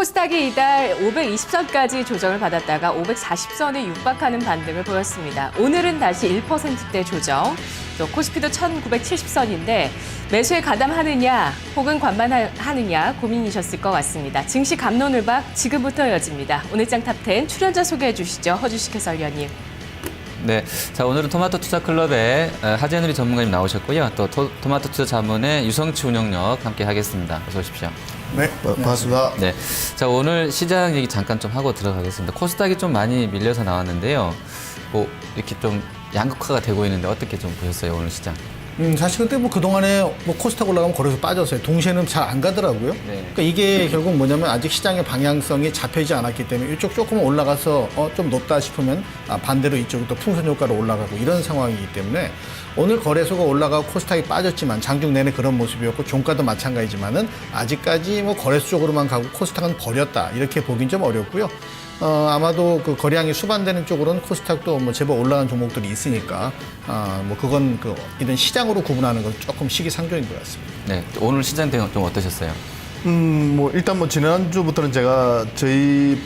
코스닥이 이달 520선까지 조정을 받았다가 540선에 육박하는 반등을 보였습니다. 오늘은 다시 1%대 조정. 또 코스피도 1970선인데 매수에 가담하느냐 혹은 관망하느냐 고민이셨을 것 같습니다. 증시 감론을박 지금부터 이어집니다. 오늘장 탑10 출연자 소개해 주시죠. 허주식 해설위원님. 네, 자 오늘은 토마토 투자클럽의 하재누리 전문가님 나오셨고요. 또 토마토 투자 자문의 유성치 운영력 함께 하겠습니다. 어서 오십시오. 네, 반갑습니다. 네, 자 오늘 시장 얘기 잠깐 좀 하고 들어가겠습니다. 코스닥이 좀 많이 밀려서 나왔는데요. 뭐 이렇게 좀 양극화가 되고 있는데 어떻게 좀 보셨어요 오늘 시장? 사실 근데 뭐 그동안에 뭐 코스닥 올라가면 거래소 빠졌어요. 동시에는 잘 안 가더라고요. 네. 그러니까 이게 결국 뭐냐면 아직 시장의 방향성이 잡혀지지 않았기 때문에 이쪽 조금 올라가서 좀 높다 싶으면 반대로 이쪽이 또 풍선 효과로 올라가고 이런 상황이기 때문에 오늘 거래소가 올라가고 코스닥이 빠졌지만 장중 내내 그런 모습이었고 종가도 마찬가지지만은 아직까지 뭐 거래소 쪽으로만 가고 코스닥은 버렸다 이렇게 보긴 좀 어렵고요. 아마도 그 거래량이 수반되는 쪽으로는 코스닥도 뭐 제법 올라간 종목들이 있으니까 뭐 그건 이런 시장으로 구분하는 건 조금 시기상조인 것 같습니다. 네, 오늘 시장 대응 좀 어떠셨어요? 뭐 일단 뭐 지난주부터는 제가 저희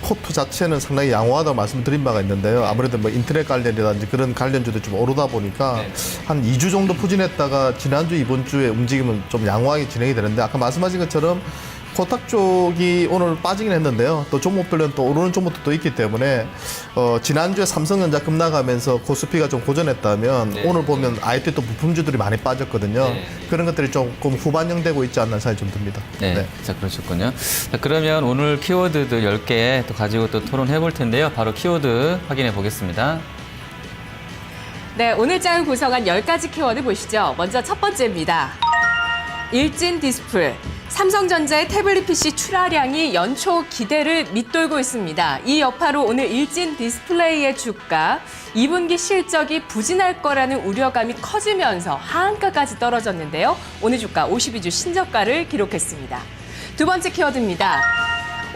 포트 자체는 상당히 양호하다고 말씀드린 바가 있는데요. 아무래도 뭐 인터넷 관련이라든지 그런 관련주도 좀 오르다 보니까 네. 한 2주 정도 부진했다가 지난주 이번 주에 움직임은 좀 양호하게 진행이 되는데 아까 말씀하신 것처럼 코스닥 쪽이 오늘 빠지긴 했는데요. 또 종목별로는 또 오르는 종목도 있기 때문에 지난주에 삼성전자 급락하면서 코스피가 좀 고전했다면 네. 오늘 보면 IT 또 부품주들이 많이 빠졌거든요. 네. 그런 것들이 조금 후반영되고 있지 않나 생각이 좀 듭니다. 네, 자 그러셨군요. 자, 그러면 오늘 키워드들 10개 또 가지고 또 토론해 볼 텐데요. 바로 키워드 확인해 보겠습니다. 네, 오늘장 구성한 10가지 키워드 보시죠. 먼저 첫 번째입니다. 일진 디스플. 삼성전자의 태블릿 PC 출하량이 연초 기대를 밑돌고 있습니다. 이 여파로 오늘 일진 디스플레이의 주가 2분기 실적이 부진할 거라는 우려감이 커지면서 하한가까지 떨어졌는데요. 오늘 주가 52주 신저가를 기록했습니다. 두 번째 키워드입니다.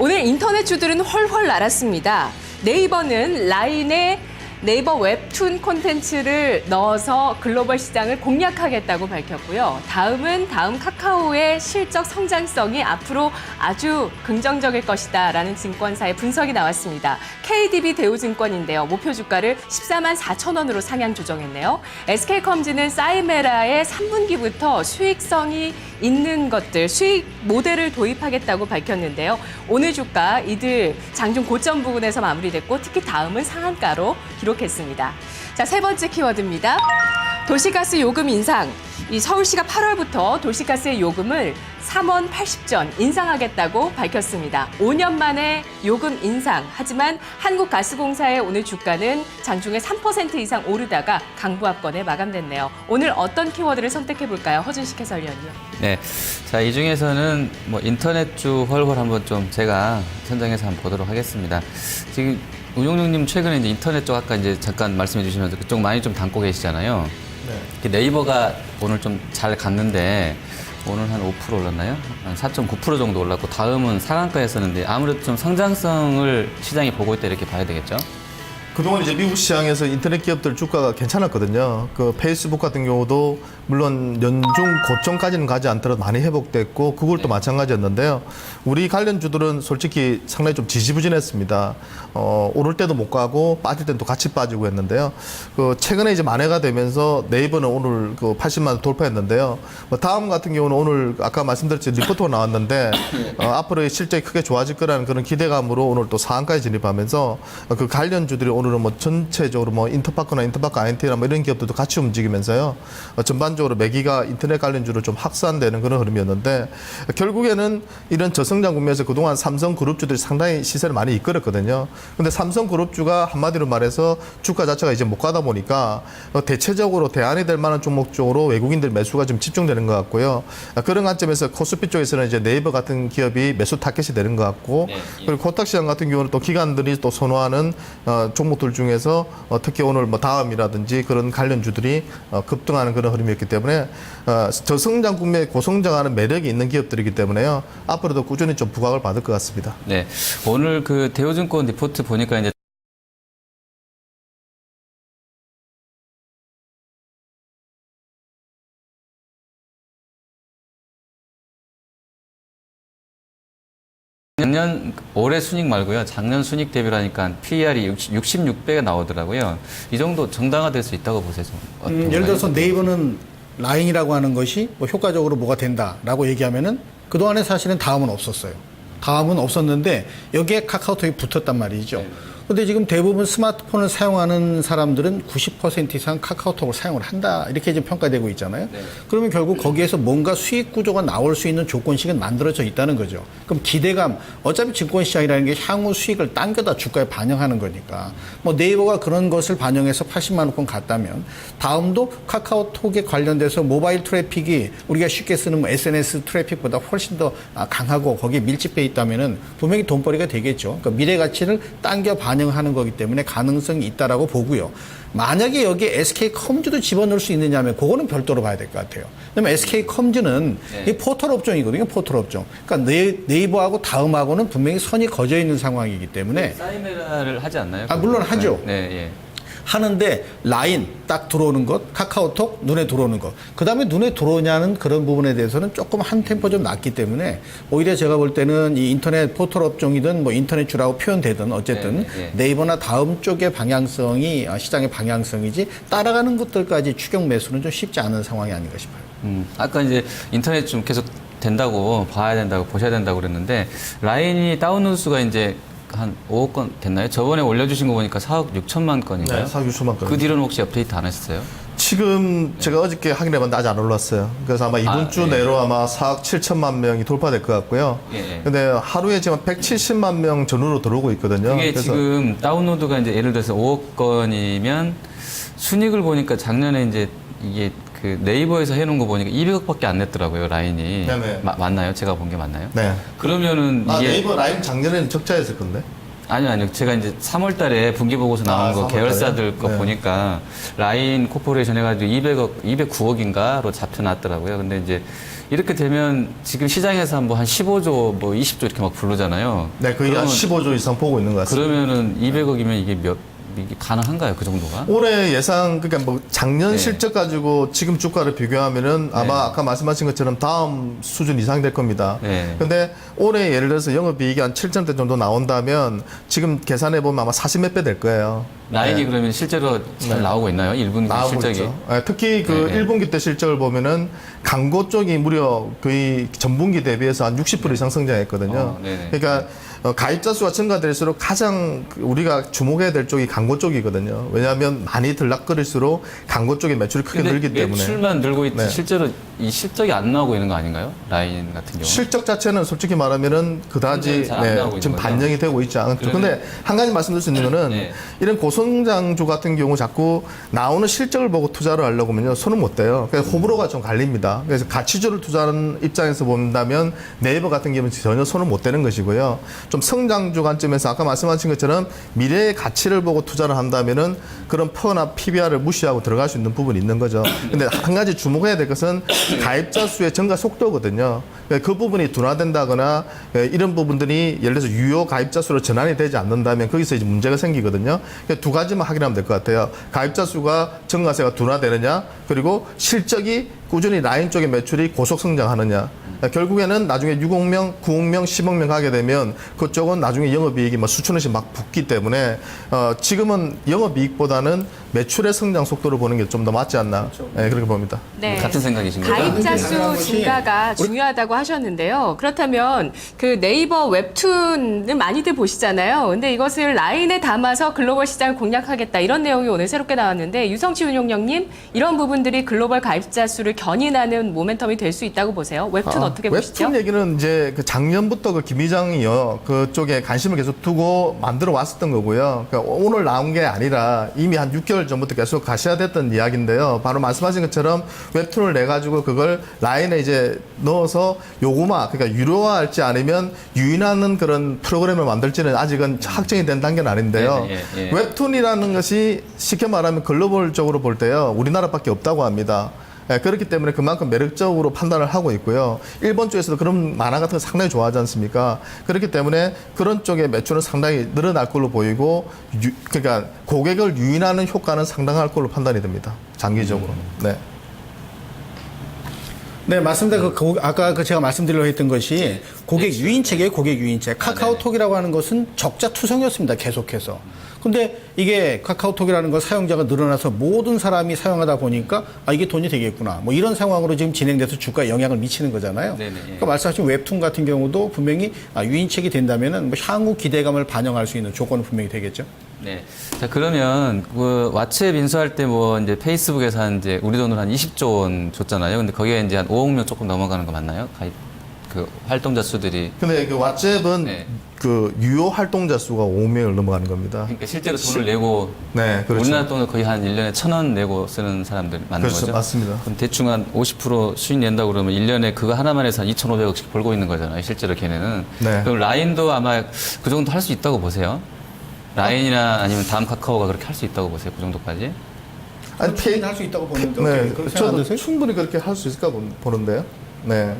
오늘 인터넷주들은 훨훨 날았습니다. 네이버는 라인에 네이버 웹툰 콘텐츠를 넣어서 글로벌 시장을 공략하겠다고 밝혔고요. 다음 카카오의 실적 성장성이 앞으로 아주 긍정적일 것이다라는 증권사의 분석이 나왔습니다. KDB 대우증권인데요. 목표 주가를 14만 4천 원으로 상향 조정했네요. SK컴즈는 사이메라의 3분기부터 수익성이 있는 것들, 수익 모델을 도입하겠다고 밝혔는데요. 오늘 주가 이들 장중 고점 부근에서 마무리됐고 특히 다음은 상한가로 기록했습니다. 자, 세 번째 키워드입니다. 도시가스 요금 인상. 이 서울시가 8월부터 도시가스의 요금을 3원 80전 인상하겠다고 밝혔습니다. 5년 만에 요금 인상. 하지만 한국가스공사의 오늘 주가는 장중에 3% 이상 오르다가 강보합권에 마감됐네요. 오늘 어떤 키워드를 선택해 볼까요? 허준식 해설위원님. 네, 자 이 중에서는 뭐 인터넷주 훨훨 한번 좀 제가 선정해서 한번 보도록 하겠습니다. 지금 우용룡님 최근에 이제 인터넷 쪽 아까 이제 잠깐 말씀해 주시면서 그쪽 많이 좀 담고 계시잖아요. 네. 네이버가 오늘 좀 잘 갔는데 오늘 한 5% 올랐나요? 한 4.9% 정도 올랐고 다음은 상한가였었는데 아무래도 좀 성장성을 시장이 보고 있다 이렇게 봐야 되겠죠? 그동안 이제 미국 시장에서 인터넷 기업들 주가가 괜찮았거든요. 그 페이스북 같은 경우도 물론 연중 고점까지는 가지 않더라도 많이 회복됐고 구글도 마찬가지였는데요. 우리 관련주들은 솔직히 상당히 좀 지지부진했습니다. 오를 때도 못 가고 빠질 때는 또 같이 빠지고 했는데요. 그 최근에 이제 만회가 되면서 네이버는 오늘 그 80만 원 돌파했는데요. 뭐 다음 같은 경우는 오늘 아까 말씀드렸듯이 리포트가 나왔는데 앞으로의 실적이 크게 좋아질 거라는 그런 기대감으로 오늘 또 상한가에 진입하면서 그 관련주들이 오늘은 뭐 전체적으로 뭐 인터파크 INT나 뭐 이런 기업들도 같이 움직이면서요. 전반적으로 매기가 인터넷 관련주로 좀 확산되는 그런 흐름이었는데 결국에는 이런 저성장 국면에서 그동안 삼성그룹주들이 상당히 시세를 많이 이끌었거든요. 근데 삼성그룹주가 한마디로 말해서 주가 자체가 이제 못 가다 보니까 대체적으로 대안이 될 만한 종목 쪽으로 외국인들 매수가 좀 집중되는 것 같고요. 그런 관점에서 코스피 쪽에서는 이제 네이버 같은 기업이 매수 타겟이 되는 것 같고 그리고 코스닥 시장 같은 경우는 또 기관들이 또 선호하는 종목들 중에서 특히 오늘 뭐 다음이라든지 그런 관련주들이 급등하는 그런 흐름이었기 때문에 저성장 국면에 고성장하는 매력이 있는 기업들이기 때문에요. 앞으로도 꾸준히 좀 부각을 받을 것 같습니다. 네, 오늘 그 대우증권 리포트 보니까 이제 올해 순익 말고요. 작년 순익 대비로 하니까 PER이 66배가 나오더라고요. 이 정도 정당화될 수 있다고 보세요. 예를 들어서 네이버는 라인이라고 하는 것이 뭐 효과적으로 뭐가 된다라고 얘기하면은 그동안에 사실은 다음은 없었어요. 다음은 없었는데 여기에 카카오톡이 붙었단 말이죠. 근데 지금 대부분 스마트폰을 사용하는 사람들은 90% 이상 카카오톡을 사용을 한다. 이렇게 지금 평가되고 있잖아요. 그러면 결국 거기에서 뭔가 수익 구조가 나올 수 있는 조건식은 만들어져 있다는 거죠. 그럼 기대감, 어차피 증권시장이라는 게 향후 수익을 당겨다 주가에 반영하는 거니까. 뭐 네이버가 그런 것을 반영해서 80만 원권 갔다면 다음도 카카오톡에 관련돼서 모바일 트래픽이 우리가 쉽게 쓰는 뭐 SNS 트래픽보다 훨씬 더 강하고 거기에 밀집돼 있다면은 분명히 돈벌이가 되겠죠. 그러니까 미래 가치를 당겨 반영하는 거기 때문에 가능성이 있다라고 보고요. 만약에 여기에 SK컴즈도 집어넣을 수 있느냐 하면 그거는 별도로 봐야 될 것 같아요. 왜냐면 SK컴즈는 이 포털 업종이거든요. 포털 업종. 그러니까 네이버하고 다음하고는 분명히 선이 거져 있는 상황이기 때문에 사이메라를 하지 않나요? 물론 하죠. 네, 예. 하는데 라인 딱 들어오는 것, 카카오톡 눈에 들어오는 것, 그 다음에 눈에 들어오냐는 그런 부분에 대해서는 조금 한 템포 좀 낮기 때문에 오히려 제가 볼 때는 이 인터넷 포털 업종이든 뭐 인터넷주라고 표현되든 어쨌든 네이버나 다음 쪽의 방향성이 시장의 방향성이지 따라가는 것들까지 추격 매수는 좀 쉽지 않은 상황이 아닌가 싶어요. 아까 이제 인터넷 좀 계속 된다고 봐야 된다고 보셔야 된다고 그랬는데 라인이 다운로드 수가 이제 한 5억 건 됐나요? 저번에 올려주신 거 보니까 4억 6천만 건인가요? 네, 4억 6천만 건. 그 뒤로는 혹시 업데이트 안 하셨어요? 지금 제가 어저께 확인해봤는데 아직 안 올랐어요. 그래서 아마 이번 주 내로 아마 4억 7천만 명이 돌파될 것 같고요. 근데 하루에 지금 170만 명 전후로 들어오고 있거든요. 그게 그래서 지금 다운로드가 이제 예를 들어서 5억 건이면 순익을 보니까 작년에 이제 이게 그 네이버에서 해놓은 거 보니까 200억밖에 안 냈더라고요, 라인이. 네네. 맞나요? 제가 본 게 맞나요? 네. 그러면은 이게 네이버 라인 작년에는 적자였을 건데. 아니요. 제가 이제 3월 달에 분기 보고서 나온 거 3월 계열사들 거 네. 보니까 라인 코퍼레이션 해가지고 209억인가로 잡혀놨더라고요. 근데 이제 이렇게 되면 지금 시장에서 한 15조, 뭐 20조 이렇게 막 부르잖아요. 네, 거의 한 그러면- 15조 이상 보고 있는 것 같습니다. 그러면은 200억이면 이게 가능한가요? 그 정도가? 올해 예상 그러니까 뭐 작년 네. 실적 가지고 지금 주가를 비교하면은 아마 아까 말씀하신 것처럼 다음 수준 이상 될 겁니다. 네. 근데 올해 예를 들어서 영업이익이 한 7천대 정도 나온다면 지금 계산해 보면 아마 40몇 배 될 거예요. 라인이 네. 그러면 실제로 잘 나오고 있나요? 1분기 나오고 실적이? 있죠. 네, 특히 그 네, 네. 1분기 때 실적을 보면은 광고 쪽이 무려 거의 전분기 대비해서 한 60% 이상 성장했거든요. 네네. 그러니까 가입자 수가 증가될수록 가장 우리가 주목해야 될 쪽이 광고 쪽이거든요. 왜냐하면 많이 들락거릴수록 광고 쪽의 매출이 크게 근데 늘기 때문에. 매출만 늘고 있지 네. 실제로 이 실적이 안 나오고 있는 거 아닌가요? 라인 같은 경우. 실적 자체는 솔직히 말하면은 그다지 잘안 나오고 지금 있는 거죠. 반영이 되고 있지 않죠. 그러면- 근데 한 가지 말씀드릴 수 있는 거는 네. 이런 고성장주 같은 경우 자꾸 나오는 실적을 보고 투자를 하려고 하면요 손은 못 대요. 그래서 호불호가 좀 갈립니다. 그래서 가치주를 투자하는 입장에서 본다면 네이버 같은 경우는 전혀 손을 못 대는 것이고요. 좀 성장주 관점에서 아까 말씀하신 것처럼 미래의 가치를 보고 투자를 한다면은 그런 퍼나 PBR을 무시하고 들어갈 수 있는 부분이 있는 거죠. 근데 한 가지 주목해야 될 것은 가입자 수의 증가 속도거든요. 그 부분이 둔화된다거나 이런 부분들이 예를 들어서 유효 가입자 수로 전환이 되지 않는다면 거기서 이제 문제가 생기거든요. 두 가지만 확인하면 될 것 같아요. 가입자 수가 증가세가 둔화되느냐, 그리고 실적이 꾸준히 라인 쪽의 매출이 고속 성장하느냐. 결국에는 나중에 6억 명, 9억 명, 10억 명 가게 되면 그쪽은 나중에 영업이익이 뭐 수천 원씩 막 붙기 때문에 지금은 영업이익보다는 매출의 성장 속도를 보는 게 좀 더 맞지 않나. 네, 그렇게 봅니다. 네. 같은 생각이신가요? 가입자 수 가능한 것이 증가가 중요하다고 하셨는데요. 그렇다면 그 네이버 웹툰을 많이들 보시잖아요. 근데 이것을 라인에 담아서 글로벌 시장을 공략하겠다 이런 내용이 오늘 새롭게 나왔는데 유성치 운용령님 이런 부분들이 글로벌 가입자 수를 견인하는 모멘텀이 될 수 있다고 보세요. 웹툰 어떻게 보시죠? 웹툰 얘기는 이제 그 작년부터 그 김 회장이요 그쪽에 관심을 계속 두고 만들어 왔었던 거고요. 그러니까 오늘 나온 게 아니라 이미 한 6개월 전부터 계속 가셔야 됐던 이야기인데요. 바로 말씀하신 것처럼 웹툰을 내 가지고 그걸 라인에 이제 넣어서 요구마 그러니까 유료화할지 아니면 유인하는 그런 프로그램을 만들지는 아직은 확정이 된 단계는 아닌데요. 웹툰이라는 것이 쉽게 말하면 글로벌적으로 볼 때요 우리나라밖에 없다고 합니다. 그렇기 때문에 그만큼 매력적으로 판단을 하고 있고요. 일본 쪽에서도 그런 만화 같은 거 상당히 좋아하지 않습니까? 그렇기 때문에 그런 쪽의 매출은 상당히 늘어날 걸로 보이고, 그러니까 고객을 유인하는 효과는 상당할 걸로 판단이 됩니다. 장기적으로. 네. 네, 맞습니다. 아까 제가 말씀드리려고 했던 것이 고객 유인책이에요, 고객 유인책. 카카오톡이라고 하는 것은 적자 투성이었습니다, 계속해서. 근데 이게 카카오톡이라는 걸 사용자가 늘어나서 모든 사람이 사용하다 보니까 이게 돈이 되겠구나. 뭐 이런 상황으로 지금 진행돼서 주가에 영향을 미치는 거잖아요. 네네. 그러니까 말씀하신 웹툰 같은 경우도 분명히 유인책이 된다면은 뭐 향후 기대감을 반영할 수 있는 조건은 분명히 되겠죠. 네. 자, 그러면 그 왓츠앱 인수할 때 뭐 이제 페이스북에서 한 이제 우리 돈으로 한 20조 원 줬잖아요. 근데 거기에 이제 한 5억 명 조금 넘어가는 거 맞나요? 가입 그 활동자 수들이. 근데 그 왓츠앱은 네. 그 유효 활동자 수가 5명을 넘어가는 겁니다. 그러니까 실제로 돈을 내고 네, 그렇죠. 우리나라 돈을 거의 한 1년에 1,000원 내고 쓰는 사람들 맞는 그렇죠, 거죠? 맞습니다. 그럼 대충 한 50% 수익 낸다고 그러면 1년에 그거 하나만 해서 한 2,500억씩 벌고 있는 거잖아요. 실제로 걔네는. 네. 그럼 라인도 아마 그 정도 할 수 있다고 보세요? 라인이나 아니면 다음 카카오가 그렇게 할 수 있다고 보세요? 그 정도까지? 아니, 할수 있다고 보는데 네, 그렇게 생각 안 저도 드세요? 충분히 그렇게 할 수 있을까 보는데요. 네.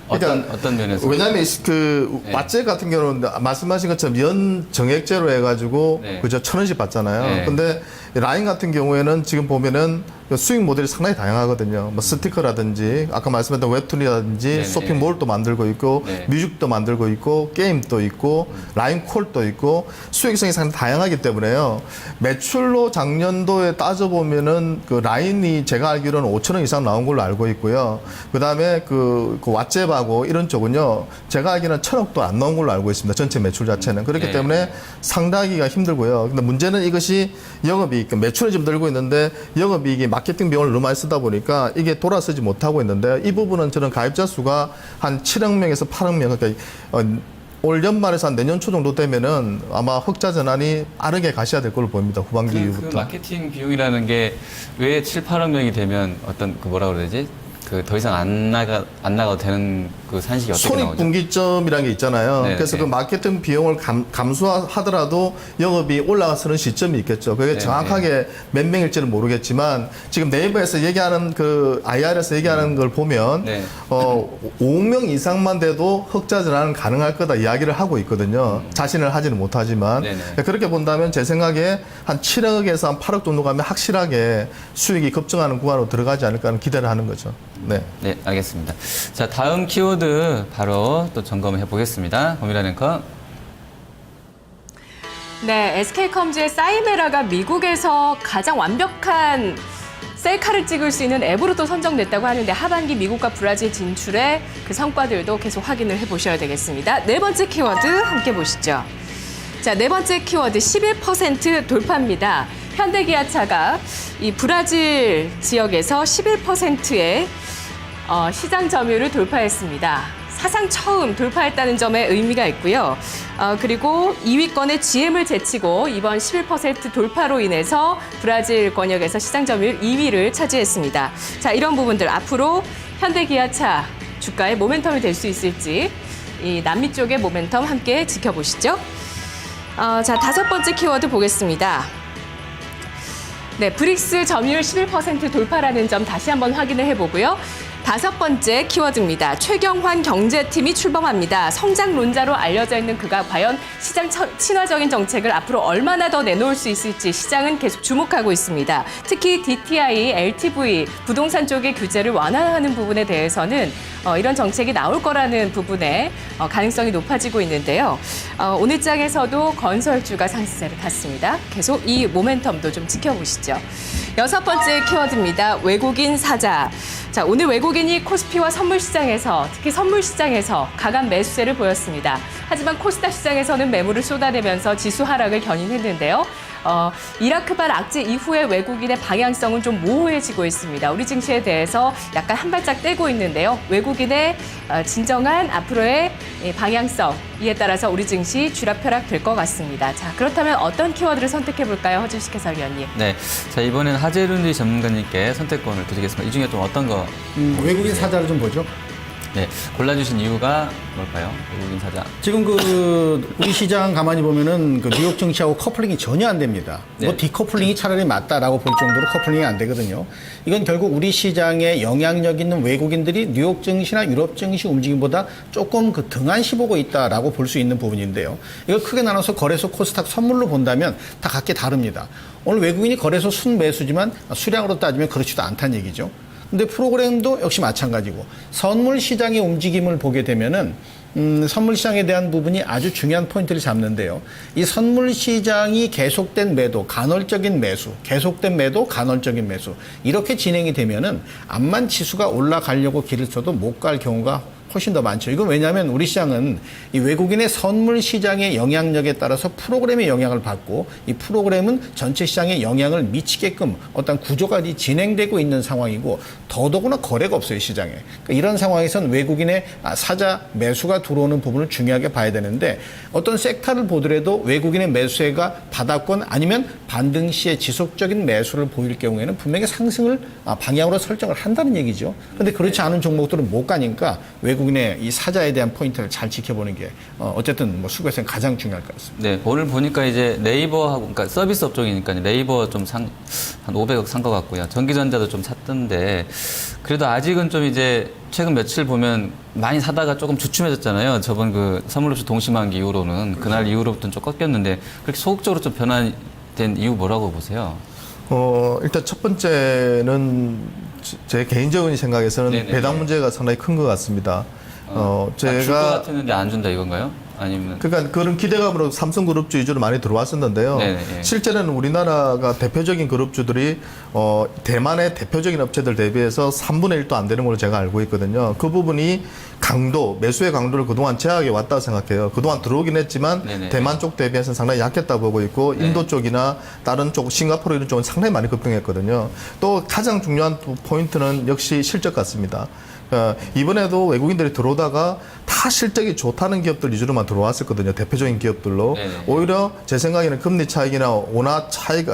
어떤 면에서? 왜냐하면 그 네. 왓츠앱 같은 경우는 말씀하신 것처럼 연 정액제로 해가지고 네. 그저 1,000원씩 받잖아요. 네. 근데 라인 같은 경우에는 지금 보면은 수익 모델이 상당히 다양하거든요. 뭐 스티커라든지 아까 말씀했던 웹툰이라든지 네네. 쇼핑몰도 만들고 있고 네. 뮤직도 만들고 있고 게임도 있고 라인 콜도 있고 수익성이 상당히 다양하기 때문에요. 매출로 작년도에 따져보면은 그 라인이 제가 알기로는 5,000원 이상 나온 걸로 알고 있고요. 그다음에 그 왓츠앱하고 이런 쪽은요. 제가 알기로는 1,000억도 안 나온 걸로 알고 있습니다. 전체 매출 자체는. 그렇기 네. 때문에 상당하기가 힘들고요. 근데 문제는 이것이 영업이익, 매출은 좀 늘고 있는데 영업이익이 마케팅 비용을 너무 많이 쓰다 보니까 이게 돌아서지 못하고 있는데 이 부분은 저는 가입자 수가 한 7억 명에서 8억 명, 그러니까 올 연말에서 한 내년 초 정도 되면은 아마 흑자 전환이 빠르게 가셔야 될 걸로 보입니다. 후반기 그 이후부터. 마케팅 비용이라는 게 왜 7, 8억 명이 되면 어떤 그 뭐라 그러지? 그 더 이상 안 나가도 되는 그 산식이 어떻게 나오죠? 손익분기점이라는 게 있잖아요. 네, 그래서 네. 그 마케팅 비용을 감수하더라도 영업이 올라가서는 시점이 있겠죠. 그게 네, 정확하게 몇 명일지는 모르겠지만 지금 네이버에서 얘기하는 그 IR에서 얘기하는 걸 보면 네. 5명 이상만 돼도 흑자 전환은 가능할 거다 이야기를 하고 있거든요. 자신을 하지는 못하지만 네네. 그렇게 본다면 제 생각에 한 7억에서 한 8억 정도 가면 확실하게 수익이 급증하는 구간으로 들어가지 않을까 하는 기대를 하는 거죠. 네. 네, 알겠습니다. 자, 다음 키워드 바로 또 점검해 보겠습니다. 범위라 앵커. 네, SK컴즈의 사이메라가 미국에서 가장 완벽한 셀카를 찍을 수 있는 앱으로 또 선정됐다고 하는데 하반기 미국과 브라질 진출의 그 성과들도 계속 확인을 해보셔야 되겠습니다. 네 번째 키워드 함께 보시죠. 자, 네 번째 키워드 11% 돌파입니다. 현대기아차가 이 브라질 지역에서 11%의 시장 점유율을 돌파했습니다. 사상 처음 돌파했다는 점에 의미가 있고요. 그리고 2위권의 GM을 제치고 이번 11% 돌파로 인해서 브라질 권역에서 시장 점유율 2위를 차지했습니다. 자, 이런 부분들 앞으로 현대기아차 주가의 모멘텀이 될 수 있을지 이 남미 쪽의 모멘텀 함께 지켜보시죠. 자, 다섯 번째 키워드 보겠습니다. 네, 브릭스 점유율 11% 돌파라는 점 다시 한번 확인을 해보고요. 다섯 번째 키워드입니다. 최경환 경제팀이 출범합니다. 성장론자로 알려져 있는 그가 과연 시장 친화적인 정책을 앞으로 얼마나 더 내놓을 수 있을지 시장은 계속 주목하고 있습니다. 특히 DTI, LTV, 부동산 쪽의 규제를 완화하는 부분에 대해서는 이런 정책이 나올 거라는 부분에 가능성이 높아지고 있는데요. 오늘 장에서도 건설주가 상승세를 탔습니다. 계속 이 모멘텀도 좀 지켜보시죠. 여섯 번째 키워드입니다. 외국인 사자. 자, 오늘 외국인이 코스피와 선물시장에서 특히 선물시장에서 강한 매수세를 보였습니다. 하지만 코스닥 시장에서는 매물을 쏟아내면서 지수 하락을 견인했는데요. 이라크발 악재 이후의 외국인의 방향성은 좀 모호해지고 있습니다. 우리 증시에 대해서 약간 한 발짝 떼고 있는데요. 외국인의 진정한 앞으로의 방향성 이에 따라서 우리 증시 주락펴락 될 것 같습니다. 자, 그렇다면 어떤 키워드를 선택해 볼까요, 허준식 해설위원님? 네, 자 이번엔 하재룬리 전문가님께 선택권을 드리겠습니다. 이 중에 좀 어떤 거? 외국인 사자를 좀 보죠. 네, 골라주신 이유가 뭘까요? 외국인 사자. 지금 우리 시장 가만히 보면은 뉴욕 증시하고 커플링이 전혀 안 됩니다. 네. 뭐 디커플링이 차라리 맞다라고 볼 정도로 커플링이 안 되거든요. 이건 결국 우리 시장에 영향력 있는 외국인들이 뉴욕 증시나 유럽 증시 움직임보다 조금 등한시 보고 있다라고 볼 수 있는 부분인데요. 이걸 크게 나눠서 거래소, 코스닥, 선물로 본다면 다 각기 다릅니다. 오늘 외국인이 거래소 순매수지만 수량으로 따지면 그렇지도 않다는 얘기죠. 근데 프로그램도 역시 마찬가지고 선물 시장의 움직임을 보게 되면은 선물 시장에 대한 부분이 아주 중요한 포인트를 잡는데요. 이 선물 시장이 계속된 매도, 간헐적인 매수, 계속된 매도, 간헐적인 매수 이렇게 진행이 되면은 암만 지수가 올라가려고 길을 쳐도 못 갈 경우가 훨씬 더 많죠. 이건 왜냐하면 우리 시장은 이 외국인의 선물 시장의 영향력에 따라서 프로그램의 영향을 받고 이 프로그램은 전체 시장에 영향을 미치게끔 어떤 구조가 진행되고 있는 상황이고 더더구나 거래가 없어요, 시장에. 그러니까 이런 상황에선 외국인의 사자 매수가 들어오는 부분을 중요하게 봐야 되는데 어떤 섹터를 보더라도 외국인의 매수세가 바닥권 아니면 반등 시에 지속적인 매수를 보일 경우에는 분명히 상승을 방향으로 설정을 한다는 얘기죠. 근데 그렇지 않은 종목들은 못 가니까 외국인의 이 사자에 대한 포인트를 잘 지켜보는 게 어쨌든 뭐 수급에서는 가장 중요할 것 같습니다. 네, 오늘 보니까 이제 네이버하고, 그러니까 서비스 업종이니까 네이버 좀 한 500억 산 것 같고요. 전기전자도 좀 샀던데, 그래도 아직은 좀 이제 최근 며칠 보면 많이 사다가 조금 주춤해졌잖아요. 저번 그 선물옵션 동시만기 이후로는. 그날 이후로부터는 좀 꺾였는데, 그렇게 소극적으로 좀 변화된 이유 뭐라고 보세요? 일단 첫 번째는 제 개인적인 생각에서는 네네. 배당 문제가 상당히 큰 것 같습니다. 줄 것 같았는데 안 준다 이건가요? 아니면 그러니까 그런 기대감으로 삼성그룹주 위주로 많이 들어왔었는데요. 네네. 실제로는 우리나라가 대표적인 그룹주들이 대만의 대표적인 업체들 대비해서 3분의 1도 안 되는 걸로 제가 알고 있거든요. 그 부분이 강도, 매수의 강도를 그동안 제약해 왔다고 생각해요. 그동안 들어오긴 했지만 네네. 대만 쪽 대비해서는 상당히 약했다 보고 있고 인도 쪽이나 다른 쪽, 싱가포르 이런 쪽은 상당히 많이 급등했거든요. 또 가장 중요한 포인트는 역시 실적 같습니다. 이번에도 외국인들이 들어오다가 다 실적이 좋다는 기업들 위주로만 들어왔었거든요. 대표적인 기업들로. 네네. 오히려 제 생각에는 금리 차익이나 원화 차익,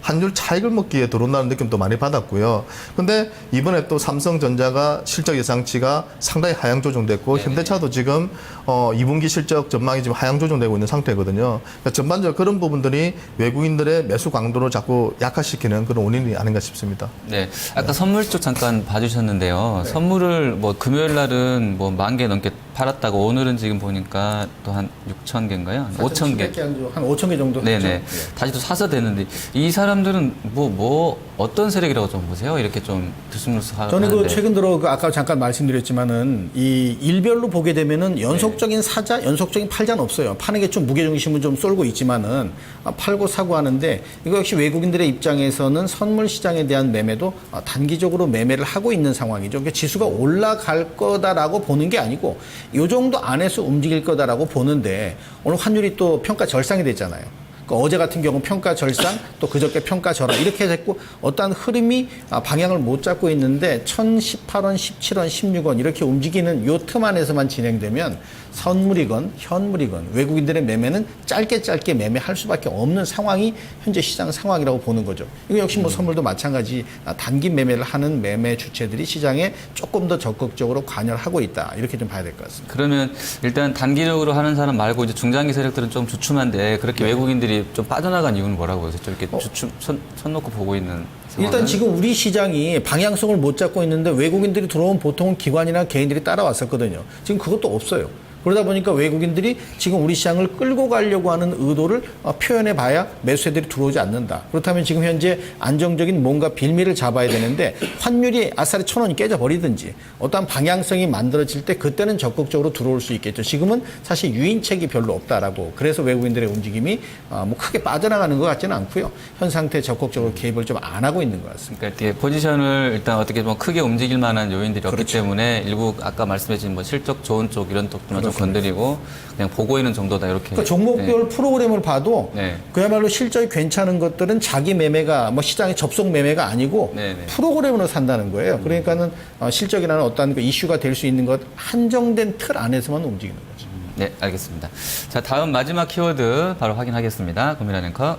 환율 차익을 먹기에 들어온다는 느낌도 많이 받았고요. 근데 이번에 또 삼성전자가 실적 예상치가 상당히 하향 조정됐고 네네. 현대차도 지금 2분기 실적 전망이 지금 하향 조정되고 있는 상태거든요. 그러니까 전반적으로 그런 부분들이 외국인들의 매수 강도를 자꾸 약화시키는 그런 원인이 아닌가 싶습니다. 네, 아까 선물 쪽 잠깐 봐주셨는데요. 선물을 뭐 금요일 날은 뭐 10,000개 넘게 팔았다고 오늘은 지금 보니까 또 한 6,000개인가요? 5,000개. 한 5,000개 정도 네네. 했죠. 다시 또 사서 됐는데 이 사람들은 뭐 어떤 세력이라고 좀 보세요? 이렇게 좀 들쑥날쑥 저는 하는데. 그 최근 들어 그 아까 잠깐 말씀드렸지만은 이 일별로 보게 되면은 연속적인 사자, 연속적인 팔자는 없어요. 파는 게 좀 무게중심은 좀 쏠고 있지만은 팔고 사고 하는데 이거 역시 외국인들의 입장에서는 선물 시장에 대한 매매도 단기적으로 매매를 하고 있는 상황이죠. 그러니까 지수가 올라갈 거다라고 보는 게 아니고 이 정도 안에서 움직일 거다라고 보는데 오늘 환율이 또 평가 절상이 됐잖아요. 그러니까 어제 같은 경우 평가 절상 또 그저께 평가 절하 이렇게 됐고 어떠한 흐름이 방향을 못 잡고 있는데 1,018원, 17원, 16원 이렇게 움직이는 요 틈 안에서만 진행되면 선물이건 현물이건 외국인들의 매매는 짧게 매매할 수밖에 없는 상황이 현재 시장 상황이라고 보는 거죠. 이거 역시 뭐 선물도 마찬가지 단기 매매를 하는 매매 주체들이 시장에 조금 더 적극적으로 관여를 하고 있다. 이렇게 좀 봐야 될 것 같습니다. 그러면 일단 단기적으로 하는 사람 말고 이제 중장기 세력들은 좀 주춤한데 그렇게 외국인들이 좀 빠져나간 이유는 뭐라고 보세요? 좀 이렇게 주춤 손 놓고 보고 있는 상황은? 일단 지금 우리 시장이 방향성을 못 잡고 있는데 외국인들이 들어오면 보통 기관이나 개인들이 따라왔었거든요. 지금 그것도 없어요. 그러다 보니까 외국인들이 지금 우리 시장을 끌고 가려고 하는 의도를 표현해 봐야 매수세들이 들어오지 않는다. 그렇다면 지금 현재 안정적인 뭔가 빌미를 잡아야 되는데 환율이 아싸리 1,000원이 깨져버리든지 어떠한 방향성이 만들어질 때 그때는 적극적으로 들어올 수 있겠죠. 지금은 사실 유인책이 별로 없다라고 그래서 외국인들의 움직임이 뭐 크게 빠져나가는 것 같지는 않고요. 현 상태에 적극적으로 개입을 좀 안 하고 있는 것 같습니다. 그러니까 이렇게 포지션을 일단 어떻게 좀 크게 움직일 만한 요인들이 없기 그렇죠. 때문에 일부 아까 말씀해주신 뭐 실적 좋은 쪽 이런 쪽만 좀 건드리고 그냥 보고 있는 정도다 이렇게. 그러니까 종목별 프로그램을 봐도 네. 그야말로 실적이 괜찮은 것들은 자기 매매가 뭐 시장의 접속 매매가 아니고 네네. 프로그램으로 산다는 거예요. 그러니까는 실적이라는 어떤 그 이슈가 될 수 있는 것 한정된 틀 안에서만 움직이는 거죠. 네, 알겠습니다. 자, 다음 마지막 키워드 바로 확인하겠습니다. 고민한 앵커.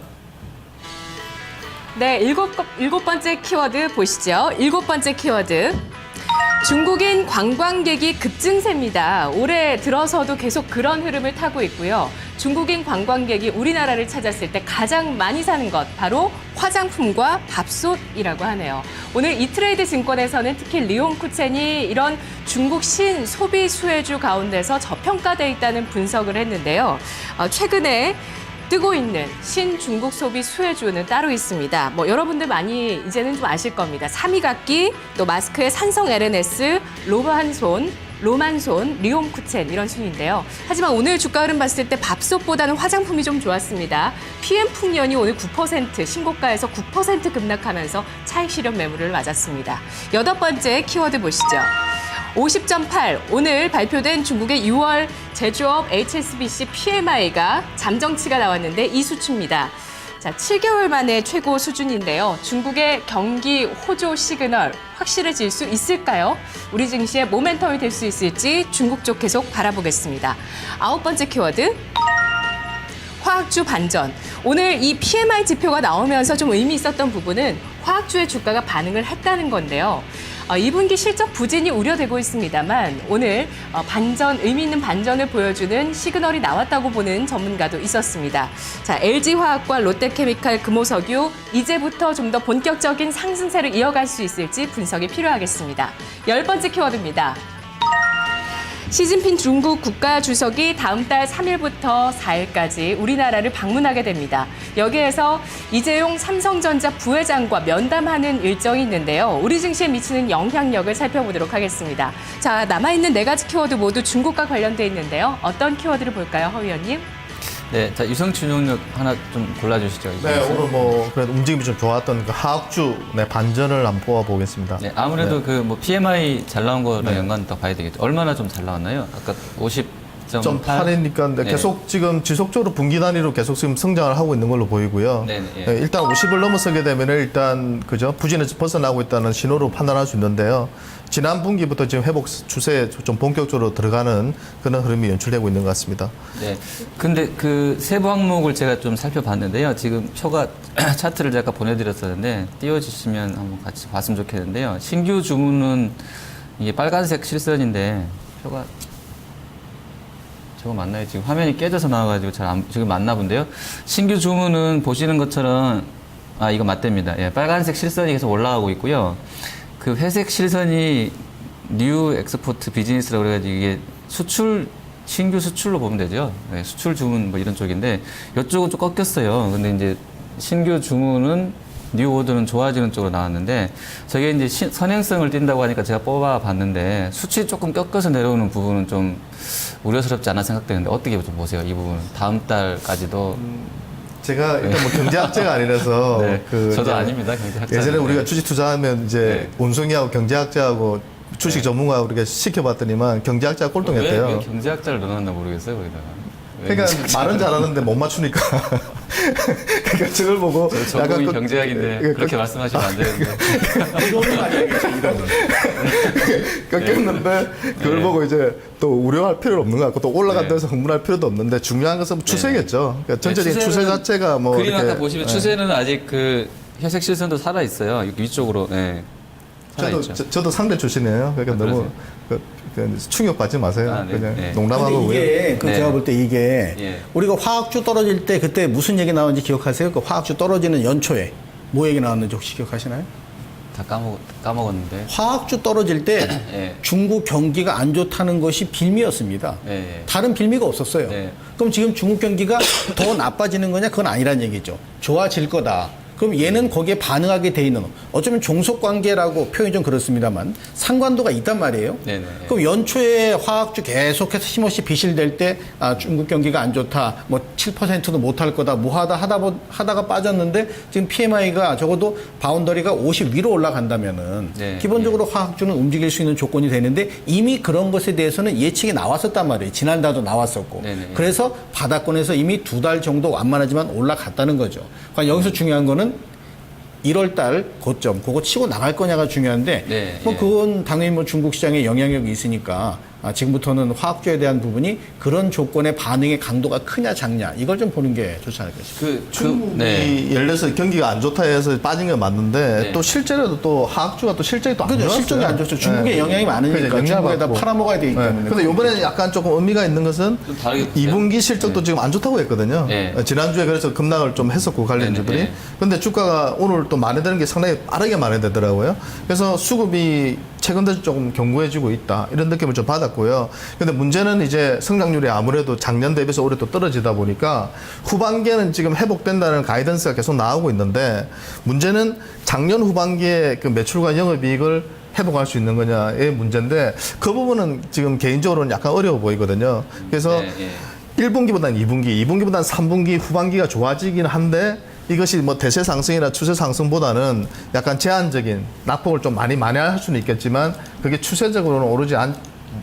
네, 일곱 번째 키워드 보시죠. 7번째 키워드. 중국인 관광객이 급증세입니다. 올해 들어서도 계속 그런 흐름을 타고 있고요. 중국인 관광객이 우리나라를 찾았을 때 가장 많이 사는 것 바로 화장품과 밥솥이라고 하네요. 오늘 이트레이드 증권에서는 특히 리옹쿠첸이 이런 중국 신소비 수혜주 가운데서 저평가돼 있다는 분석을 했는데요. 최근에 뜨고 있는 신중국 소비 수혜주는 따로 있습니다. 뭐 여러분들 많이 이제는 좀 아실 겁니다. 삼위각기, 또 마스크의 산성 LNS, 로만손, 리옴쿠첸 이런 순인데요. 하지만 오늘 주가 흐름 봤을 때 밥솥보다는 화장품이 좀 좋았습니다. PM 풍년이 오늘 9% 신고가에서 9% 급락하면서 차익 실현 매물을 맞았습니다. 8번째 키워드 보시죠. 50.8 오늘 발표된 중국의 6월 제조업 HSBC PMI가 잠정치가 나왔는데 이 수치입니다. 자, 7개월 만에 최고 수준인데요. 중국의 경기 호조 시그널 확실해질 수 있을까요? 우리 증시의 모멘텀이 될 수 있을지 중국 쪽 계속 바라보겠습니다. 9번째 키워드. 화학주 반전. 오늘 이 PMI 지표가 나오면서 좀 의미 있었던 부분은 화학주의 주가가 반응을 했다는 건데요. 2분기 실적 부진이 우려되고 있습니다만 오늘 의미 있는 반전을 보여주는 시그널이 나왔다고 보는 전문가도 있었습니다. 자, LG화학과 롯데케미칼, 금호석유 이제부터 좀 더 본격적인 상승세를 이어갈 수 있을지 분석이 필요하겠습니다. 10번째 키워드입니다. 시진핑 중국 국가주석이 다음 달 3일부터 4일까지 우리나라를 방문하게 됩니다. 여기에서 이재용 삼성전자 부회장과 면담하는 일정이 있는데요. 우리 증시에 미치는 영향력을 살펴보도록 하겠습니다. 자, 남아있는 4가지 키워드 모두 중국과 관련돼 있는데요. 어떤 키워드를 볼까요, 허 의원님? 네, 자 유성치 운용력 하나 좀 골라주시죠. 네, 오늘 뭐 그래도 움직임이 좀 좋았던 그 화학주 반전을 한번 뽑아보겠습니다. 네, 아무래도 그 뭐 PMI 잘 나온 거랑 연관 더 봐야 되겠죠. 얼마나 좀 잘 나왔나요? 아까 50.8이니까 네. 계속 지금 지속적으로 분기 단위로 계속 지금 성장을 하고 있는 걸로 보이고요. 네, 네, 네, 일단 50을 넘어서게 되면 일단 그죠 부진에서 벗어나고 있다는 신호로 판단할 수 있는데요. 지난 분기부터 지금 회복 추세에 좀 본격적으로 들어가는 그런 흐름이 연출되고 있는 것 같습니다. 네. 근데 그 세부 항목을 제가 좀 살펴봤는데요. 지금 표가 차트를 제가 보내드렸었는데 띄워주시면 한번 같이 봤으면 좋겠는데요. 신규 주문은 이게 빨간색 실선인데 표가 저거 맞나요? 지금 화면이 깨져서 나와가지고 지금 맞나 본데요. 신규 주문은 보시는 것처럼 이거 맞답니다. 예, 빨간색 실선이 계속 올라가고 있고요. 그 회색 실선이 뉴 엑스포트 비즈니스라고 그래가지고 이게 신규 수출로 보면 되죠. 네, 수출 주문 뭐 이런 쪽인데 이쪽은 좀 꺾였어요. 근데 이제 신규 주문은 뉴 오더는 좋아지는 쪽으로 나왔는데 저게 이제 선행성을 띈다고 하니까 제가 뽑아봤는데 수치 조금 꺾여서 내려오는 부분은 좀 우려스럽지 않아 생각되는데 어떻게 좀 보세요? 이 부분은 다음 달까지도 제가 일단 뭐 경제학자가 아니라서 네, 그 저도 아닙니다. 경제학자. 예전에 우리가 주식 투자하면 이제 원숭이하고 경제학자하고 주식 전문가 우리가 시켜봤더니만 경제학자가 꼴등했대요. 왜 경제학자를 넣어놨나 모르겠어요, 거기다가. 그러니까 말은 잘하는데 못 맞추니까. 그러니까 저걸 보고 전공이 경제학인데 그렇게 말씀하시면 안 되는데. 꺾였는데 그걸 보고 이제 또 우려할 필요는 없는 것 같고 또 올라간다 해서 흥분할 필요도 없는데 중요한 것은 추세겠죠. 그러니까 전체적인 추세 자체가 뭐 그림 이렇게 아까 보시면 추세는 아직 그 회색 실선도 살아 있어요. 위쪽으로. 네. 저도 상대 출신이에요. 그러니까 너무 충격받지 마세요. 네. 그냥 네. 농담하고 이게 네. 제가 볼 때 이게 예. 우리가 화학주 떨어질 때 그때 무슨 얘기 나왔는지 기억하세요? 그 화학주 떨어지는 연초에 뭐 얘기 나왔는지 혹시 기억하시나요? 다 까먹었는데. 화학주 떨어질 때 예. 중국 경기가 안 좋다는 것이 빌미였습니다. 예. 다른 빌미가 없었어요. 네. 그럼 지금 중국 경기가 더 나빠지는 거냐? 그건 아니란 얘기죠. 좋아질 거다. 그럼 얘는 거기에 반응하게 돼 있는 어쩌면 종속관계라고 표현이 좀 그렇습니다만 상관도가 있단 말이에요. 네네. 그럼 연초에 화학주 계속해서 힘없이 비실될 때 중국 경기가 안 좋다. 뭐 7%도 못할 거다. 뭐 하다가 빠졌는데 지금 PMI가 적어도 바운더리가 50 위로 올라간다면은 네. 기본적으로 화학주는 움직일 수 있는 조건이 되는데 이미 그런 것에 대해서는 예측이 나왔었단 말이에요. 지난달도 나왔었고. 네네. 그래서 바닥권에서 이미 2달 정도 완만하지만 올라갔다는 거죠. 그러니까 여기서 중요한 거는 1월 달 고점, 그거 치고 나갈 거냐가 중요한데, 네, 뭐 예. 그건 당연히 뭐 중국 시장에 영향력이 있으니까 지금부터는 화학주에 대한 부분이 그런 조건의 반응의 강도가 크냐 작냐 이걸 좀 보는 게 좋지 않을까 싶습니다. 중국이 네. 예를 들어서 경기가 안 좋다 해서 빠진 건 맞는데 네. 또 실제로도 또 화학주가 또 실적이 또 안 그죠? 좋았어요. 실적이 안 좋죠. 중국에 영향이 많으니까 그죠, 중국에다 받고. 팔아먹어야 되기 때문에. 근데 이번에 약간 조금 의미가 있는 것은 좀 다르게 보세요. 2분기 실적도 지금 안 좋다고 했거든요. 네. 지난주에 그래서 급락을 좀 했었고 관련주들이. 네, 네. 근데 주가가 오늘 또 만회되는 게 상당히 빠르게 만회되더라고요. 그래서 수급이 최근 들어 조금 견고해지고 있다 이런 느낌을 좀 받았고요. 근데 문제는 이제 성장률이 아무래도 작년 대비해서 올해 또 떨어지다 보니까 후반기에는 지금 회복된다는 가이던스가 계속 나오고 있는데 문제는 작년 후반기에 그 매출과 영업이익을 회복할 수 있는 거냐의 문제인데 그 부분은 지금 개인적으로는 약간 어려워 보이거든요. 그래서 네, 1분기보다는 2분기, 2분기보다는 3분기 후반기가 좋아지긴 한데 이것이 뭐 대세 상승이나 추세 상승보다는 약간 제한적인 낙폭을 좀 많이 할 수는 있겠지만 그게 추세적으로는 오르지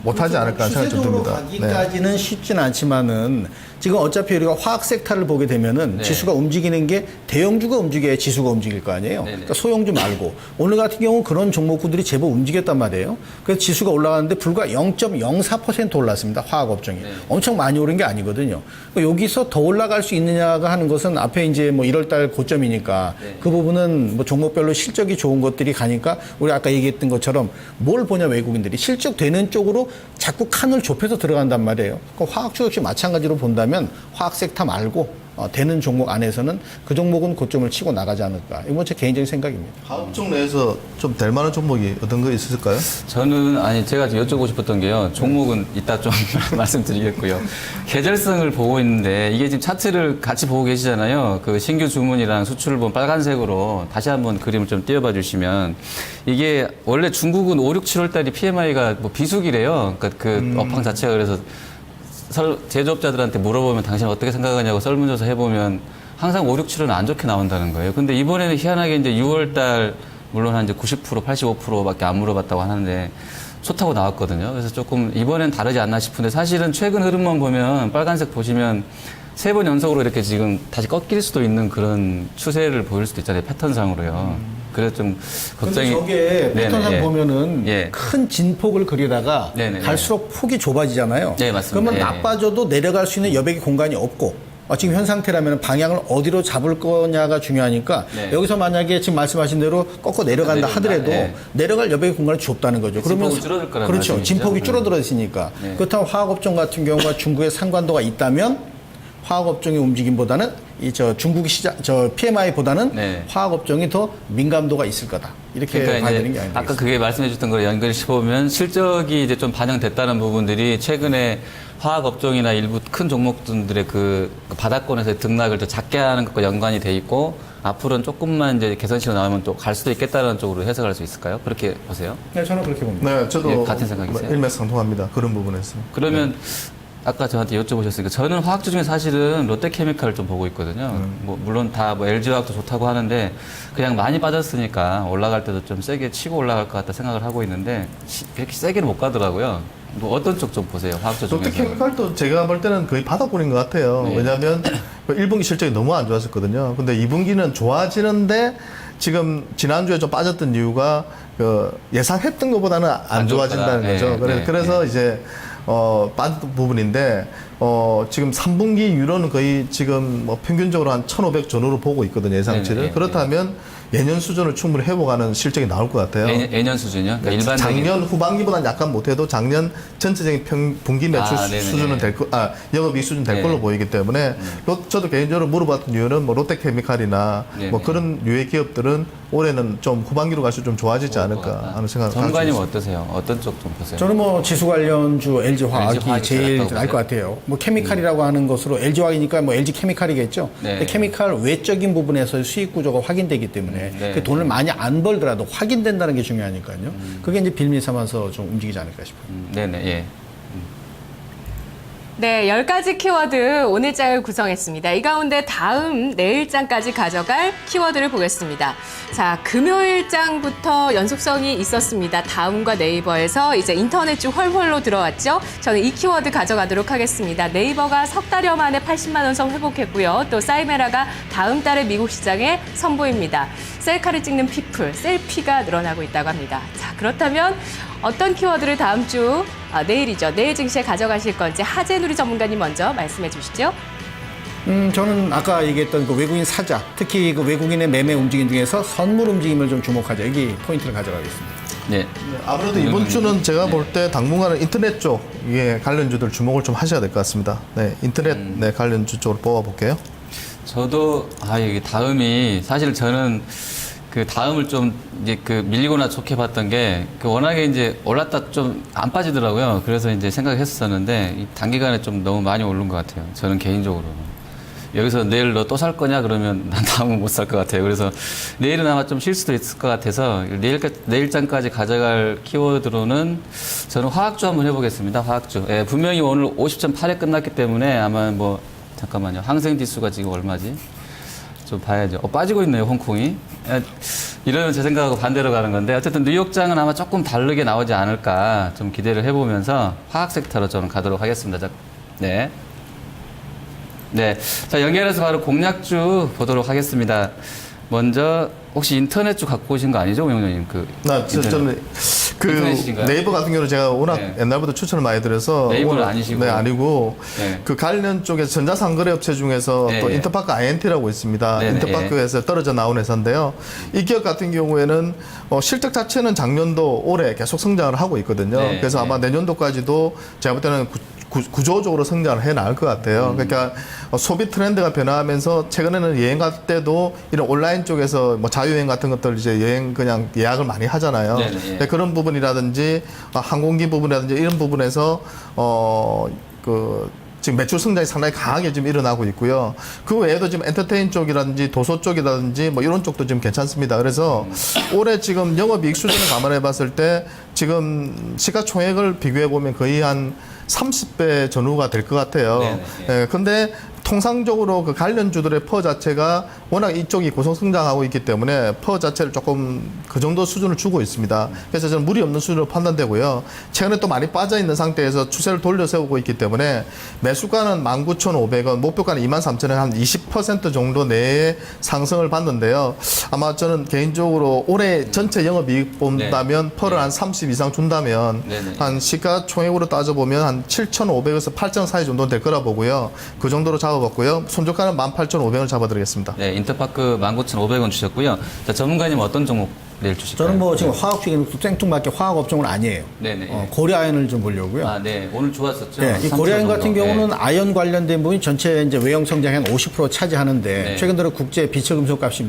못하지 않을까 생각이 좀 추세적으로 듭니다. 가기까지는 쉽진 않지만은 지금 어차피 우리가 화학 섹터를 보게 되면은 네. 지수가 움직이는 게 대형주가 움직여야 지수가 움직일 거 아니에요. 네네. 그러니까 소형주 말고 오늘 같은 경우 그런 종목군들이 제법 움직였단 말이에요. 그래서 지수가 올라가는데 불과 0.04% 올랐습니다. 화학 업종이 엄청 많이 오른 게 아니거든요. 그러니까 여기서 더 올라갈 수 있느냐가 하는 것은 앞에 이제 뭐 1월달 고점이니까 그 부분은 뭐 종목별로 실적이 좋은 것들이 가니까 우리 아까 얘기했던 것처럼 뭘 보냐 외국인들이 실적 되는 쪽으로 자꾸 칸을 좁혀서 들어간단 말이에요. 그러니까 화학주 역시 마찬가지로 본다면 화학 섹터 말고 되는 종목 안에서는 그 종목은 고점을 치고 나가지 않을까. 이건 제 개인적인 생각입니다. 화학종 내에서 좀 될 만한 종목이 어떤 거 있을까요? 저는 제가 지금 여쭤보고 싶었던 게요. 종목은 이따 좀 말씀드리겠고요. 계절성을 보고 있는데 이게 지금 차트를 같이 보고 계시잖아요. 그 신규 주문이랑 수출을 본 빨간색으로 다시 한번 그림을 좀 띄워봐 주시면 이게 원래 중국은 5, 6, 7월 달이 PMI가 뭐 비수기래요. 그러니까 그 업황 자체가 그래서 제조업자들한테 물어보면 당신 어떻게 생각하냐고 설문조사 해보면 항상 5, 6, 7은 안 좋게 나온다는 거예요. 근데 이번에는 희한하게 이제 6월 달 물론 한 이제 90%, 85%밖에 안 물어봤다고 하는데 좋다고 나왔거든요. 그래서 조금 이번엔 다르지 않나 싶은데 사실은 최근 흐름만 보면 빨간색 보시면 3번 연속으로 이렇게 지금 다시 꺾일 수도 있는 그런 추세를 보일 수도 있잖아요. 패턴상으로요. 그래서 좀 걱정이. 근데 저게 패턴상 네네, 예. 보면은 예. 큰 진폭을 그리다가 네네네. 갈수록 폭이 좁아지잖아요. 네, 맞습니다. 그러면 예, 나빠져도 내려갈 수 있는 여백의 공간이 없고 지금 현 상태라면 방향을 어디로 잡을 거냐가 중요하니까 네. 여기서 만약에 지금 말씀하신 대로 꺾어 내려간다 내려간다. 하더라도 네. 내려갈 여백의 공간이 좁다는 거죠. 진폭은 줄어들 거라는 그렇죠. 말씀이시죠? 진폭이 줄어들었으니까. 네. 그렇다면 화학업종 같은 경우가 중국의 상관도가 있다면 화학업종의 움직임보다는 중국 시장 PMI보다는 네. 화학업종이 더 민감도가 있을 거다. 이렇게 그러니까 봐야 이제 되는 게 아니겠어요. 아까 그게 말씀해 주셨던 걸 연결시 보면 실적이 이제 좀 반영됐다는 부분들이 최근에 화학 업종이나 일부 큰 종목들의 그 바닥권에서 등락을 더 작게 하는 것과 연관이 돼 있고 앞으로는 조금만 이제 개선시로 나오면 또 갈 수도 있겠다는 쪽으로 해석할 수 있을까요? 그렇게 보세요? 네, 저는 그렇게 봅니다. 네, 저도 예, 같은 생각이세요? 일맥상통합니다. 그런 부분에서. 그러면 아까 저한테 여쭤보셨으니까 저는 화학주 중에 사실은 롯데케미칼을 좀 보고 있거든요. 뭐 물론 다 뭐 LG화학도 좋다고 하는데 그냥 많이 빠졌으니까 올라갈 때도 좀 세게 치고 올라갈 것 같다 생각을 하고 있는데 그렇게 세게는 못 가더라고요. 뭐 어떤 쪽 좀 보세요, 화학주 중에서. 롯데케미칼도 제가 볼 때는 거의 바닥권인 것 같아요. 네. 왜냐하면 1분기 실적이 너무 안 좋았었거든요. 근데 2분기는 좋아지는데 지금 지난주에 좀 빠졌던 이유가 그 예상했던 것보다는 안 좋아진다는 좋더라. 거죠. 네, 그래서 네. 이제 빠졌던 부분인데 지금 3분기 유로는 거의 지금 뭐 평균적으로 한 1,500 전후로 보고 있거든요, 예상치를. 네, 네, 네. 그렇다면 예년 수준을 충분히 회복하는 실적이 나올 것 같아요. 예년 수준이요? 그러니까 일반적인 작년 후반기보다는 약간 못해도 작년 전체적인 분기 매출 네네네. 수준은 영업이익 수준 될 네. 걸로 보이기 때문에 저도 개인적으로 물어봤던 이유는 뭐 롯데케미칼이나 네네. 뭐 그런 유해 기업들은 올해는 좀 후반기로 갈수록 좀 좋아지지 않을까 하는 생각을 가지고 전관님 있습니다. 어떠세요? 어떤 쪽 좀 보세요? 저는 뭐 지수 관련주 LG화학이 LG화학이 제일 낫다고 나을 것 같아요. 뭐 케미칼이라고 하는 것으로 LG화학이니까 뭐 LG 케미칼이겠죠. 네. 근데 케미칼 외적인 부분에서 수익 구조가 확인되기 때문에 네. 그 돈을 많이 안 벌더라도 확인된다는 게 중요하니까요. 그게 이제 빌미 삼아서 좀 움직이지 않을까 싶어요. 네네, 예. 네, 10가지 키워드 오늘 장을 구성했습니다. 이 가운데 다음 내일 장까지 가져갈 키워드를 보겠습니다. 자, 금요일 장부터 연속성이 있었습니다. 다음과 네이버에서 이제 인터넷주 훨훨로 들어왔죠. 저는 이 키워드 가져가도록 하겠습니다. 네이버가 석 달여 만에 80만 원 선 회복했고요. 또 사이메라가 다음 달에 미국 시장에 선보입니다. 셀카를 찍는 피플, 셀피가 늘어나고 있다고 합니다. 자, 그렇다면 어떤 키워드를 다음 주 내일이죠. 내일 증시에 가져가실 건지 하재누리 전문가님 먼저 말씀해 주시죠. 저는 아까 얘기했던 그 외국인 사자, 특히 그 외국인의 매매 움직임 중에서 선물 움직임을 좀 주목하자. 여기 포인트를 가져가겠습니다. 네. 아무래도 이번 주는 제가 볼 때 당분간은 인터넷 쪽에 관련주들 주목을 좀 하셔야 될 것 같습니다. 네, 인터넷 관련주 쪽으로 뽑아볼게요. 저도 이게 다음이 사실 저는 그 다음을 좀 이제 그 밀리거나 좋게 봤던 게 그 워낙에 이제 올랐다 좀 안 빠지더라고요. 그래서 이제 생각했었는데 이 단기간에 좀 너무 많이 오른 것 같아요. 저는 개인적으로. 여기서 내일 너 또 살 거냐 그러면 난 다음은 못 살 것 같아요. 그래서 내일은 아마 좀 쉴 수도 있을 것 같아서 내일장까지 가져갈 키워드로는 저는 화학주 한번 해보겠습니다. 화학주. 예, 분명히 오늘 50.8에 끝났기 때문에 아마 뭐 잠깐만요. 항생지수가 지금 얼마지? 좀 봐야죠. 빠지고 있네요, 홍콩이. 예, 이러면 제 생각하고 반대로 가는 건데 어쨌든 뉴욕장은 아마 조금 다르게 나오지 않을까 좀 기대를 해보면서 화학 섹터로 저는 가도록 하겠습니다. 자, 네. 네. 자, 연결해서 바로 공략주 보도록 하겠습니다. 먼저, 혹시 인터넷주 갖고 오신 거 아니죠, 우영님? 저는 그 인터넷이신가요? 네이버 같은 경우는 제가 워낙 네. 옛날부터 추천을 많이 드려서 네이버는 오늘- 아니시고. 네, 아니고 네. 그 관련 쪽에 전자상거래업체 중에서 네, 또 네. 인터파크 INT라고 있습니다. 네, 네, 인터파크에서 떨어져 나온 회사인데요. 이 기업 같은 경우에는 실적 자체는 작년도 올해 계속 성장을 하고 있거든요. 네, 그래서 네. 아마 내년도까지도 제가 볼 때는 구조적으로 성장을 해 나갈 것 같아요. 그러니까 소비 트렌드가 변화하면서 최근에는 여행 갈 때도 이런 온라인 쪽에서 뭐 자유여행 같은 것들 이제 여행 그냥 예약을 많이 하잖아요. 네네, 예. 그런 부분이라든지 항공기 부분이라든지 이런 부분에서 지금 매출 성장이 상당히 강하게 지금 일어나고 있고요. 그 외에도 지금 엔터테인 쪽이라든지 도서 쪽이라든지 뭐 이런 쪽도 지금 괜찮습니다. 그래서 올해 지금 영업이익 수준을 감안해 봤을 때 지금 시가총액을 비교해 보면 거의 한 30배 전후가 될 것 같아요. 네네, 예, 근데 통상적으로 그 관련주들의 퍼 자체가 워낙 이쪽이 고속 성장하고 있기 때문에 퍼 자체를 조금 그 정도 수준을 주고 있습니다. 그래서 저는 무리 없는 수준으로 판단되고요. 최근에 또 많이 빠져 있는 상태에서 추세를 돌려 세우고 있기 때문에 매수가는 19,500원, 목표가는 23,000원 한 20% 정도 내에 상승을 받는데요. 아마 저는 개인적으로 올해 전체 영업이익 본다면 퍼를 한 30 이상 준다면 네네. 한 시가총액으로 따져보면 한 7,500에서 8,000 사이 정도 될 거라 보고요. 그 정도로 잡아봤고요. 손절가는 18,500원을 잡아드리겠습니다. 네, 인터파크 19,500원 주셨고요. 자, 전문가님 어떤 종목 내일 주실까요? 저는 뭐 지금 화학 쪽에는 생뚱맞게 화학 업종은 아니에요. 네네. 고려아연을 좀 보려고요. 아, 네. 오늘 좋았었죠. 네, 이 3% 고려아연 같은 정도. 경우는 네. 아연 관련된 부분이 전체 이제 외형 성장의 한 50% 차지하는데 네. 최근 들어 국제 비철금속 값이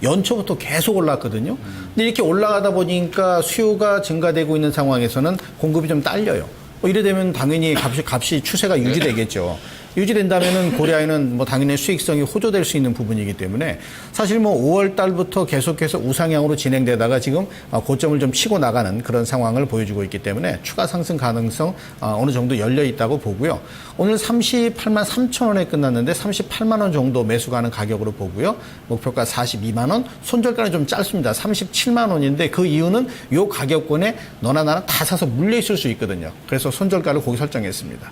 연초부터 계속 올랐거든요. 근데 이렇게 올라가다 보니까 수요가 증가되고 있는 상황에서는 공급이 좀 딸려요. 이래 되면 당연히 값이 추세가 유지되겠죠. 유지된다면은 고려아연은 뭐 당연히 수익성이 호조될 수 있는 부분이기 때문에 사실 뭐 5월 달부터 계속해서 우상향으로 진행되다가 지금 고점을 좀 치고 나가는 그런 상황을 보여주고 있기 때문에 추가 상승 가능성 어느 정도 열려 있다고 보고요. 오늘 38만 3천 원에 끝났는데 38만 원 정도 매수 가는 가격으로 보고요. 목표가 42만 원, 손절가는 좀 짧습니다. 37만 원인데 그 이유는 요 가격권에 너나 나나 다 사서 물려 있을 수 있거든요. 그래서 손절가를 거기 설정했습니다.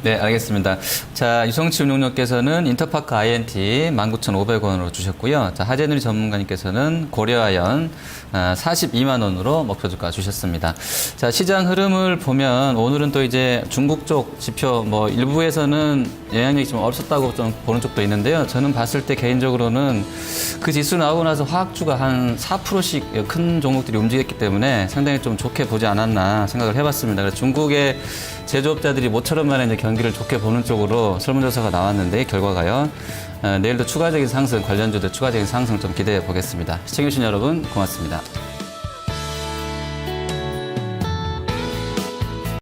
네, 알겠습니다. 자, 유성치 운용료께서는 인터파크 INT 19,500원으로 주셨고요. 자, 하재누리 전문가님께서는 고려아연 42만 원으로 목표 주가 주셨습니다. 자, 시장 흐름을 보면 오늘은 또 이제 중국 쪽 지표 뭐 일부에서는 영향력이 좀 없었다고 좀 보는 쪽도 있는데요. 저는 봤을 때 개인적으로는 그 지수 나오고 나서 화학주가 한 4%씩 큰 종목들이 움직였기 때문에 상당히 좀 좋게 보지 않았나 생각을 해봤습니다. 그래서 중국의 제조업자들이 모처럼만에 이제 경기를 좋게 보는 쪽으로 설문조사가 나왔는데 결과가요. 내일도 추가적인 상승, 관련주들 추가적인 상승 좀 기대해 보겠습니다. 시청해주신 여러분 고맙습니다.